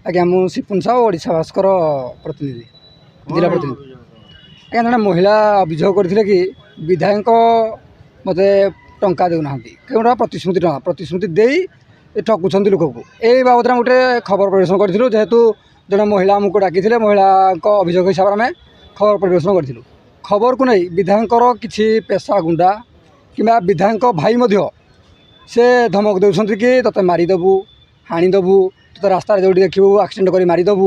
ଆଜ୍ଞା ମୁଁ ସିପୁନ ସାହୁ ଓଡ଼ିଶା ଭାସ୍କର ପ୍ରତିନିଧି ଜିଲ୍ଲା ପ୍ରତିନିଧି। ଆଜ୍ଞା ଜଣେ ମହିଳା ଅଭିଯୋଗ କରିଥିଲେ କି ବିଧାୟକ ମୋତେ ଟଙ୍କା ଦେଉନାହାନ୍ତି, କେଉଁଟା ପ୍ରତିଶ୍ରୁତି ଦେଇ ଠକୁଛନ୍ତି ଲୋକକୁ। ଏଇ ବାବଦରେ ଆମେ ଗୋଟେ ଖବର ପରିବେଷଣ କରିଥିଲୁ। ଯେହେତୁ ଜଣେ ମହିଳା ଆମକୁ ଡାକିଥିଲେ, ମହିଳାଙ୍କ ଅଭିଯୋଗ ହିସାବରେ ଆମେ ଖବର ପରିବେଷଣ କରିଥିଲୁ। ଖବରକୁ ନେଇ ବିଧାୟକଙ୍କର କିଛି ପେଶା ଗୁଣ୍ଡା କିମ୍ବା ବିଧାୟକ ଭାଇ ମଧ୍ୟ ସେ ଧମକ ଦେଉଛନ୍ତି କି ତୋତେ ମାରିଦେବୁ, ହାଣିଦେବୁ, ତୋତେ ରାସ୍ତାରେ ଯେଉଁଠି ଦେଖିବୁ ଆକ୍ସିଡେଣ୍ଟ କରି ମାରିଦେବୁ,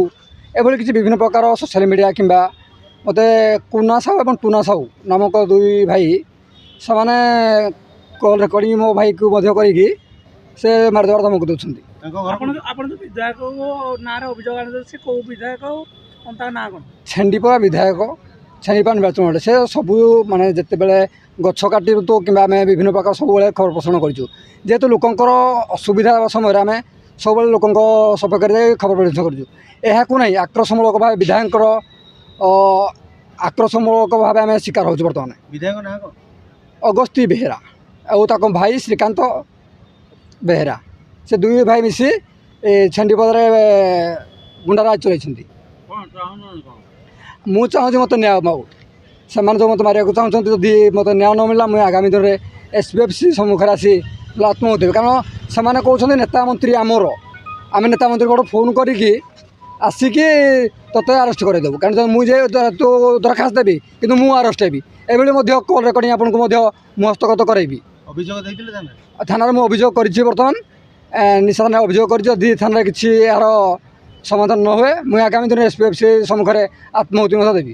ଏଭଳି କିଛି ବିଭିନ୍ନ ପ୍ରକାର ସୋସିଆଲ ମିଡ଼ିଆ କିମ୍ବା ମୋତେ କୁନା ସାହୁ ଏବଂ ଟୁନା ସାହୁ ନାମକ ଦୁଇ ଭାଇ ସେମାନେ କଲ୍ ରେକର୍ଡ଼ିଂ ମୋ ଭାଇକୁ ମଧ୍ୟ କରିକି ସେ ମାରିଦେବାର ଧମକ ଦେଉଛନ୍ତି। ଆପଣ ଯେଉଁ ବିଧାୟକ ନାଁରେ ଅଭିଯୋଗ ଆଣିଛନ୍ତି, ସେ କେଉଁ ବିଧାୟକ, ତା ନାଁ କ'ଣ? ଛେଣ୍ଡିପଡ଼ା ବିଧାୟକ, ଛେଣ୍ଡିପଡ଼ା ନିର୍ବାଚନ ମଣ୍ଡଳୀ। ସେ ସବୁ ମାନେ ଯେତେବେଳେ ଗଛ କାଟିବୁ କିମ୍ବା ଆମେ ବିଭିନ୍ନ ପ୍ରକାର ସବୁବେଳେ ଖବର ପ୍ରସାରଣ କରିଛୁ। ଯେହେତୁ ଲୋକଙ୍କର ଅସୁବିଧା ସମୟରେ ଆମେ ସବୁବେଳେ ଲୋକଙ୍କ ସପକ୍ଷରେ ଯାଇ ଖବର ପରିବେଷଣ କରିଛୁ। ଏହାକୁ ନେଇ ଆକ୍ରୋଶମୂଳକ ଭାବେ ବିଧାୟକଙ୍କର ଆକ୍ରୋଶମୂଳକ ଭାବେ ଆମେ ଶିକାର ହେଉଛୁ। ବର୍ତ୍ତମାନ ବିଧାୟକ ନାଁ କ'ଣ? ଅଗସ୍ତି ବେହେରା ଆଉ ତାଙ୍କ ଭାଇ ଶ୍ରୀକାନ୍ତ ବେହେରା, ସେ ଦୁଇ ଭାଇ ମିଶି ଛେଣ୍ଡିପଦାରେ ଗୁଣ୍ଡାରାଜ ଚଳାଇଛନ୍ତି। ମୁଁ ଚାହୁଁଛି ମୋତେ ନ୍ୟାୟ ପାଉ। ସେମାନେ ଯେଉଁ ମୋତେ ମାରିବାକୁ ଚାହୁଁଛନ୍ତି, ଯଦି ମୋତେ ନ୍ୟାୟ ନ ମିଳିଲା ମୁଁ ଆଗାମୀ ଦିନରେ SPFC ସମ୍ମୁଖରେ ଆସି ଆତ୍ମହତ୍ୟା ଦେବି। କାରଣ ସେମାନେ କହୁଛନ୍ତି ନେତା ମନ୍ତ୍ରୀ ଆମର, ଆମେ ନେତା ମନ୍ତ୍ରୀଙ୍କୁ ଫୋନ୍ କରିକି ଆସିକି ତୋତେ ଆରେଷ୍ଟ କରାଇଦେବୁ। କାରଣ ମୁଁ ଯେ ତୁ ଦରଖାସ୍ତ ଦେବି କିନ୍ତୁ ମୁଁ ଆରେଷ୍ଟ ହେବି। ଏଭଳି ମଧ୍ୟ କଲ୍ ରେକର୍ଡ଼ିଂ ଆପଣଙ୍କୁ ମଧ୍ୟ ମୁଁ ହସ୍ତଗତ କରାଇବି। ଅଭିଯୋଗ ଦେଇଥିଲେ ଥାନାରେ ମୁଁ ଅଭିଯୋଗ କରିଛି। ବର୍ତ୍ତମାନ ନିଶା ଥାନାରେ ଅଭିଯୋଗ କରିଛି। ଯଦି ଥାନାରେ କିଛି ଏହାର ସମାଧାନ ନ ହୁଏ ମୁଁ ଆଗାମୀ ଦିନରେ SPFC ସମ୍ମୁଖରେ ଆତ୍ମହତ୍ୟା ମଧ୍ୟ ଦେବି।